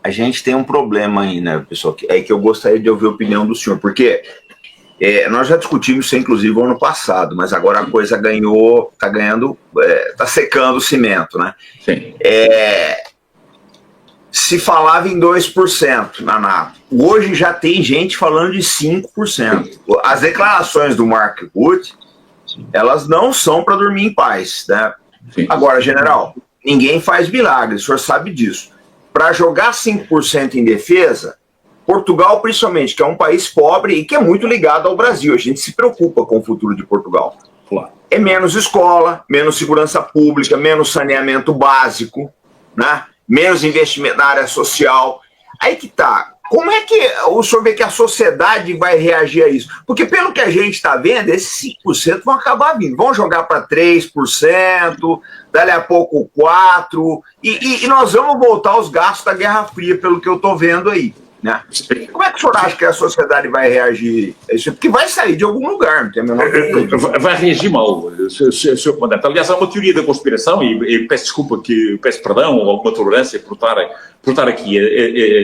a gente tem um problema aí, né, pessoal? Que eu gostaria de ouvir a opinião do senhor, porque nós já discutimos isso, inclusive, ano passado, mas agora a coisa ganhou, está ganhando, está secando o cimento, né? Sim. Se falava em 2% na NATO. Hoje já tem gente falando de 5%. As declarações do Mark Rutte, elas não são para dormir em paz, né? Sim. Agora, general, ninguém faz milagre, o senhor sabe disso. Para jogar 5% em defesa, Portugal, principalmente, que é um país pobre e que é muito ligado ao Brasil, a gente se preocupa com o futuro de Portugal. Claro. É menos escola, menos segurança pública, menos saneamento básico, né? Menos investimento na área social. Aí que tá. Como é que o senhor vê que a sociedade vai reagir a isso? Porque pelo que a gente está vendo, esses 5% vão acabar vindo. Vão jogar para 3%, dali a pouco 4%, e nós vamos voltar aos gastos da Guerra Fria, pelo que eu estou vendo aí. Né? Como é que o senhor acha que a sociedade vai reagir a isso? Porque vai sair de algum lugar, não tem a menor dúvida. Vai reagir mal, Sr. Comandante. Aliás, há uma teoria da conspiração, e peço desculpa, peço perdão ou alguma tolerância por estar aqui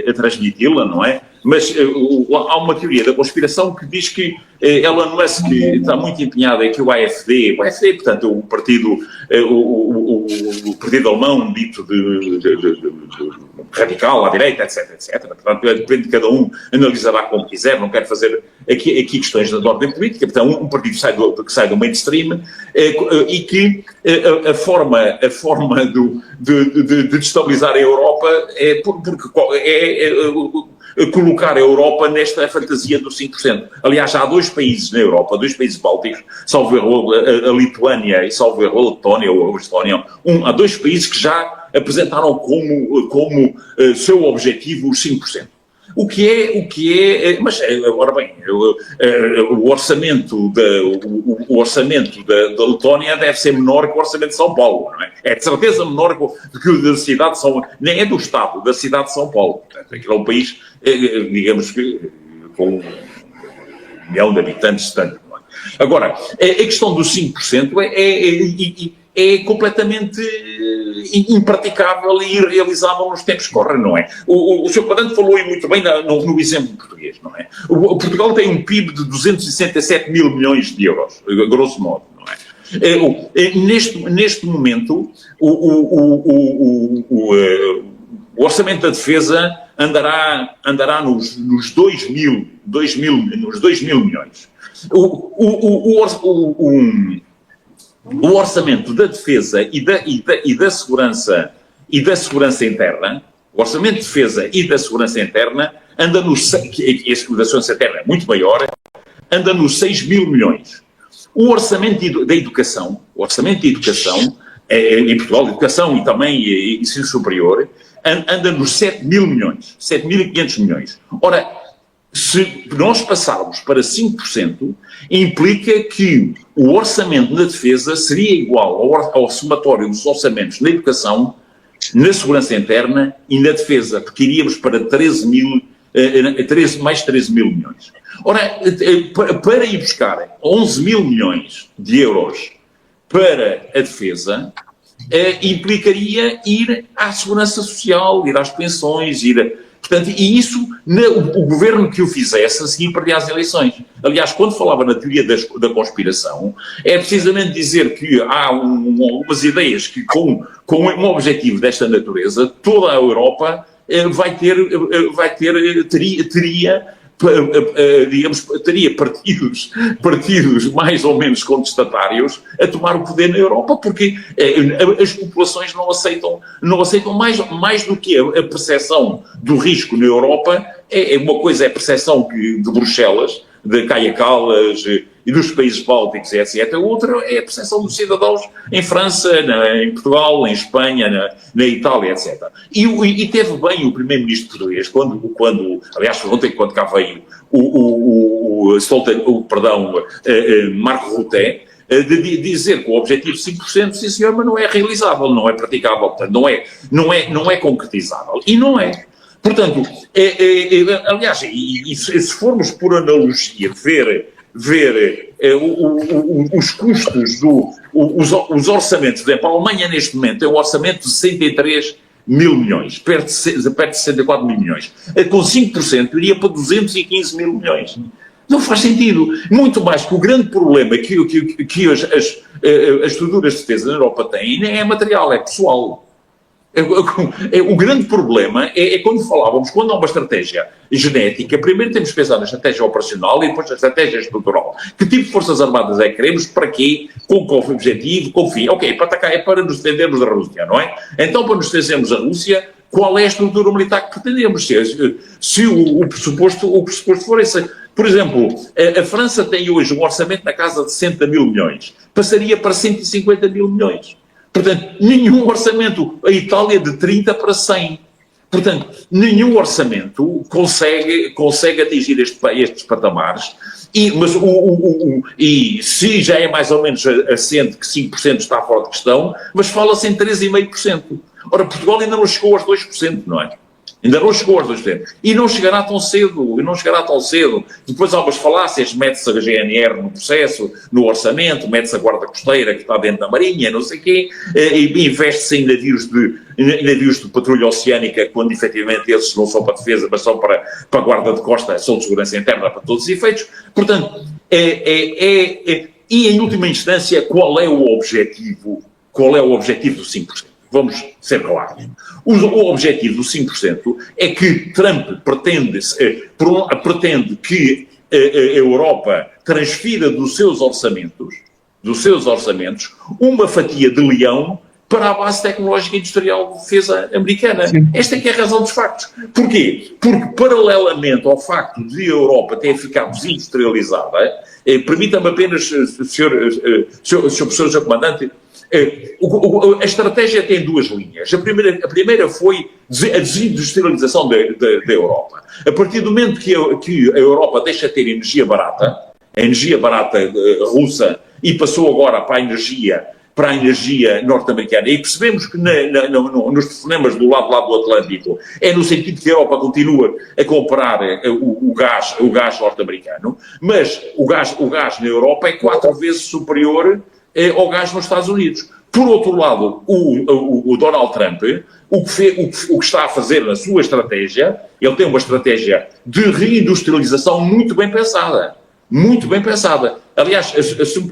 a transmiti-la, não é? Mas há uma teoria da conspiração que diz que ela não é que está muito empenhada em que o AfD, portanto, o partido alemão dito de radical à direita, etc. Portanto, depende de cada um, analisará como quiser, não quero fazer aqui questões da ordem política. Portanto, um partido que sai do mainstream e que a forma de destabilizar a Europa é colocar a Europa nesta fantasia dos 5%. Aliás, há dois países na Europa, dois países bálticos, salvo erro a Lituânia e salvo erro a Letónia ou a Estónia, há dois países que já apresentaram como seu objetivo os 5%. O que é, mas, ora bem, o orçamento da Letónia deve ser menor que o orçamento de São Paulo, não é? É de certeza menor que o da cidade de São Paulo, nem é do Estado, da cidade de São Paulo. Portanto, aquilo é um país, digamos que, com 1 milhão de habitantes, tanto. Não é? Agora, a questão dos 5% é completamente impraticável e irrealizável nos tempos que correm, não é? O Sr. Comandante falou muito bem no exemplo português, não é? Portugal tem um PIB de 267 mil milhões de euros, grosso modo, não é? Neste momento, o orçamento da defesa andará nos 2 mil milhões. O orçamento da defesa e da segurança interna, o orçamento de defesa e da segurança interna anda nos, que a segurança interna é muito maior, anda nos 6 mil milhões. O orçamento da educação, em Portugal, educação e também ensino superior, anda nos 7 mil milhões, 7.500 milhões. Ora, se nós passarmos para 5%, implica que o orçamento na defesa seria igual ao somatório dos orçamentos na educação, na segurança interna e na defesa, porque iríamos para mais 13 mil milhões. Ora, para ir buscar 11 mil milhões de euros para a defesa, implicaria ir à segurança social, ir às pensões, portanto, e isso, o governo que o fizesse, a seguir perdia as eleições. Aliás, quando falava na teoria da conspiração, é precisamente dizer que há algumas ideias que, com um objetivo desta natureza, toda a Europa teria partidos mais ou menos contestatários a tomar o poder na Europa, porque as populações não aceitam mais do que a percepção do risco na Europa. Uma coisa é a percepção de Bruxelas, de Caia Callas e dos países bálticos, etc. A outra é a percepção dos cidadãos em França, em Portugal, em Espanha, na Itália, etc. E teve bem o primeiro-ministro português, aliás, ontem, quando cá veio Marco Rutte, de dizer que o objetivo de 5%, sim senhor, mas não é realizável, não é praticável, portanto, não é concretizável. E não é. Portanto, aliás, se formos por analogia ver os custos os orçamentos, por exemplo, a Alemanha neste momento tem um orçamento de 63 mil milhões, perto de 64 mil milhões. Com 5% iria para 215 mil milhões. Não faz sentido. Muito mais que o grande problema que as estruturas de defesa na Europa têm nem é material, é pessoal. O grande problema é quando falávamos, quando há uma estratégia genética, primeiro temos que pensar na estratégia operacional e depois na estratégia estrutural. Que tipo de forças armadas é que queremos, para quê, com qual objetivo, com fim? Ok, para atacar é para nos defendermos da Rússia, não é? Então, para nos defendermos da Rússia, qual é a estrutura militar que pretendemos? Se o pressuposto for esse. Por exemplo, a França tem hoje um orçamento na casa de 60 mil milhões. Passaria para 150 mil milhões. Portanto, nenhum orçamento. A Itália de 30 para 100. Portanto, nenhum orçamento consegue atingir estes patamares. E se já é mais ou menos assente que 5% está fora de questão, mas fala-se em 3,5%. Ora, Portugal ainda não chegou aos 2%, não é? Ainda não chegou aos 2%. E não chegará tão cedo. Depois há umas falácias, mete-se a GNR no processo, no orçamento, mete-se a Guarda Costeira que está dentro da Marinha, não sei o quê, e investe-se em navios de patrulha oceânica, quando efetivamente esses não são para defesa, mas são para a guarda de costa, são de segurança interna para todos os efeitos. Portanto, e em última instância, qual é o objetivo do 5%? Vamos ser claros. O objetivo do 5% é que Trump pretende que a Europa transfira dos seus orçamentos, uma fatia de leão para a base tecnológica e industrial de defesa americana. Sim. Esta é que é a razão dos factos. Porquê? Porque, paralelamente ao facto de a Europa ter ficado desindustrializada, permita-me apenas, Sr. Professor Sr. Comandante, a estratégia tem duas linhas. A primeira foi a desindustrialização da Europa. A partir do momento que a Europa deixa de ter energia barata russa, e passou agora para a energia norte-americana, e percebemos que nos telefonemas do lado do Atlântico é no sentido que a Europa continua a comprar o gás norte-americano, mas o gás na Europa é 4 vezes superior ao gás nos Estados Unidos. Por outro lado, o Donald Trump, o que está a fazer na sua estratégia, ele tem uma estratégia de reindustrialização muito bem pensada. Muito bem pensada. Aliás, se me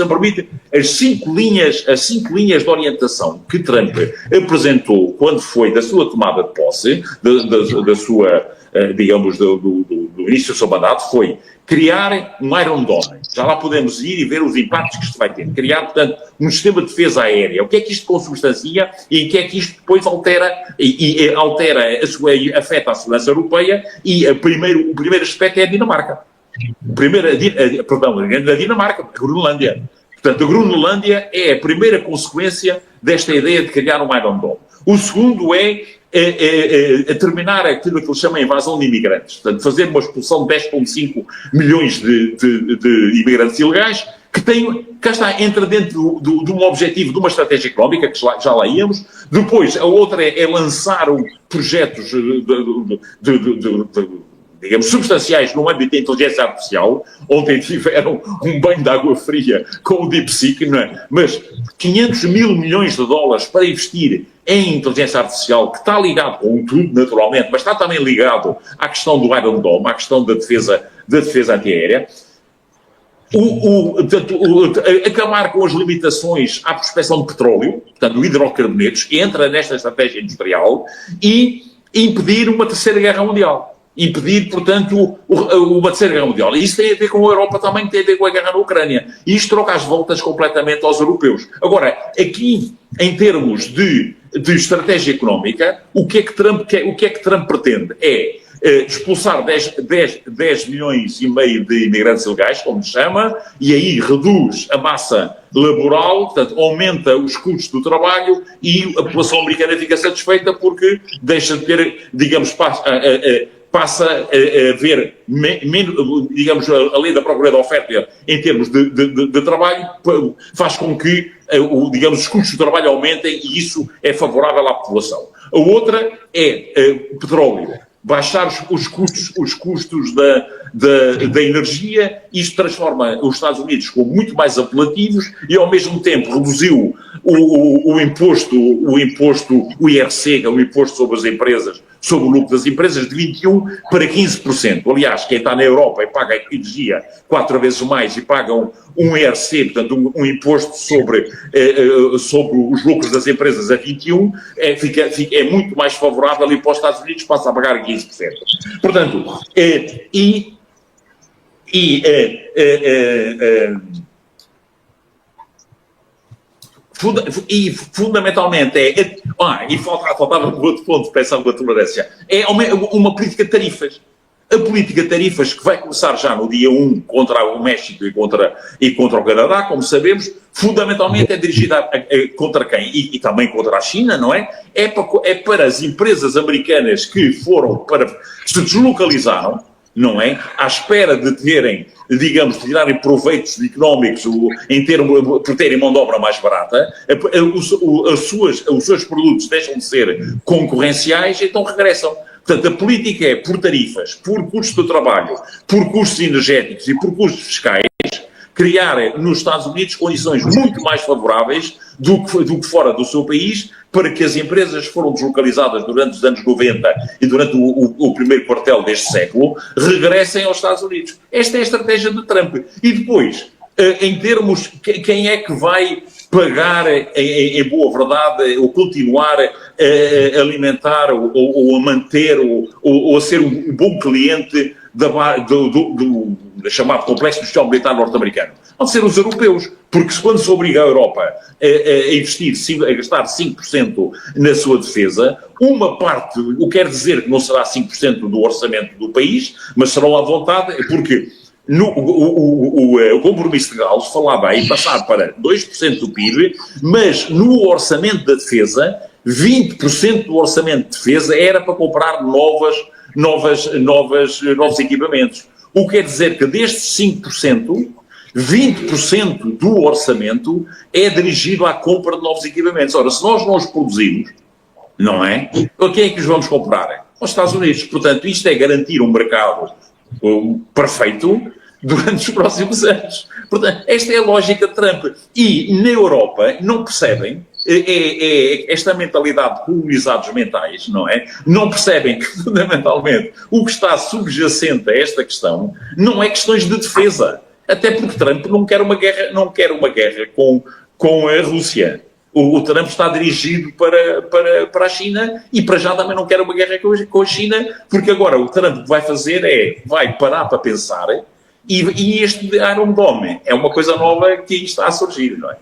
permite, as cinco linhas de orientação que Trump apresentou quando foi da sua tomada de posse, da sua, digamos, do início do seu mandato, foi criar um Iron Dome. Já lá podemos ir e ver os impactos que isto vai ter. Criar, portanto, um sistema de defesa aérea. O que é que isto consubstancia e em que é que isto depois altera afeta a segurança europeia, e o primeiro aspecto é a Dinamarca. Da Dinamarca, a Groenlândia. Portanto, a Groenlândia é a primeira consequência desta ideia de criar um Iron Dome. O segundo é terminar aquilo que eles chamam de invasão de imigrantes. Portanto, fazer uma expulsão de 10,5 milhões de imigrantes ilegais, entra dentro de um objetivo, de uma estratégia económica, que já lá íamos. Depois, a outra é lançar projetos digamos, substanciais no âmbito da inteligência artificial. Ontem tiveram um banho de água fria com o DeepSeek, não é? Mas 500 mil milhões de dólares para investir em inteligência artificial, que está ligado com tudo, naturalmente, mas está também ligado à questão do Iron Dome, à questão da defesa antiaérea. Acabar com as limitações à prospecção de petróleo, portanto, hidrocarbonetos, entra nesta estratégia industrial, e impedir uma terceira guerra mundial. Impedir, portanto, uma terceira guerra mundial. E isso tem a ver com a Europa também, tem a ver com a guerra na Ucrânia. E isto troca as voltas completamente aos europeus. Agora, aqui, em termos de estratégia económica, o que é que Trump pretende? É expulsar 10 milhões e meio de imigrantes ilegais, como se chama, e aí reduz a massa laboral, portanto, aumenta os custos do trabalho, e a população americana fica satisfeita porque deixa de ter, digamos, passa a ver, digamos, a lei da procura e da oferta em termos de trabalho, faz com que, digamos, os custos do trabalho aumentem, e isso é favorável à população. A outra é petróleo. Baixar os custos da energia. Isto transforma os Estados Unidos como muito mais apelativos, e ao mesmo tempo reduziu o imposto, o IRC, que é o imposto sobre as empresas, sobre o lucro das empresas, de 21% para 15%. Aliás, quem está na Europa e paga a energia 4 vezes mais e paga um IRC, portanto um imposto sobre os lucros das empresas a 21%, é muito mais favorável ali para os Estados Unidos, passa a pagar 15%. Portanto, fundamentalmente e faltava um outro ponto, peço a tolerância, é uma política de tarifas. A política de tarifas que vai começar já no dia 1 contra o México e contra o Canadá, como sabemos, fundamentalmente é dirigida contra quem? E também contra a China, não é? É para as empresas americanas que se deslocalizaram, não é? À espera de terem, digamos, de tirarem proveitos económicos por terem mão de obra mais barata, os seus produtos deixam de ser concorrenciais e então regressam. Portanto, a política é por tarifas, por custos do trabalho, por custos energéticos e por custos fiscais, criar nos Estados Unidos condições muito mais favoráveis do que fora do seu país, para que as empresas que foram deslocalizadas durante os anos 90 e durante o primeiro quartel deste século, regressem aos Estados Unidos. Esta é a estratégia de Trump. E depois, em termos, quem é que vai pagar, em boa verdade, ou continuar a alimentar, ou a manter, ou a ser um bom cliente do chamado Complexo Industrial Militar norte-americano? Vão ser os europeus, porque quando se obriga a Europa a investir, a gastar 5% na sua defesa, uma parte, o que quer dizer que não será 5% do orçamento do país, mas serão à vontade, porque o compromisso de Gales falava em passar para 2% do PIB, mas no orçamento da defesa, 20% do orçamento de defesa era para comprar novos equipamentos. O que quer dizer que destes 5%, 20% do orçamento é dirigido à compra de novos equipamentos. Ora, se nós não os produzimos, não é? A quem é que os vamos comprar? Aos Estados Unidos. Portanto, isto é garantir um mercado perfeito durante os próximos anos. Portanto, esta é a lógica de Trump. E na Europa não percebem esta mentalidade de colonizados mentais, não é? Não percebem que, fundamentalmente, o que está subjacente a esta questão não é questões de defesa. Até porque Trump não quer uma guerra com a Rússia. O Trump está dirigido para a China e para já também não quer uma guerra com a China, porque agora o Trump vai fazer vai parar para pensar e este Iron Dome é uma coisa nova que está a surgir, não é?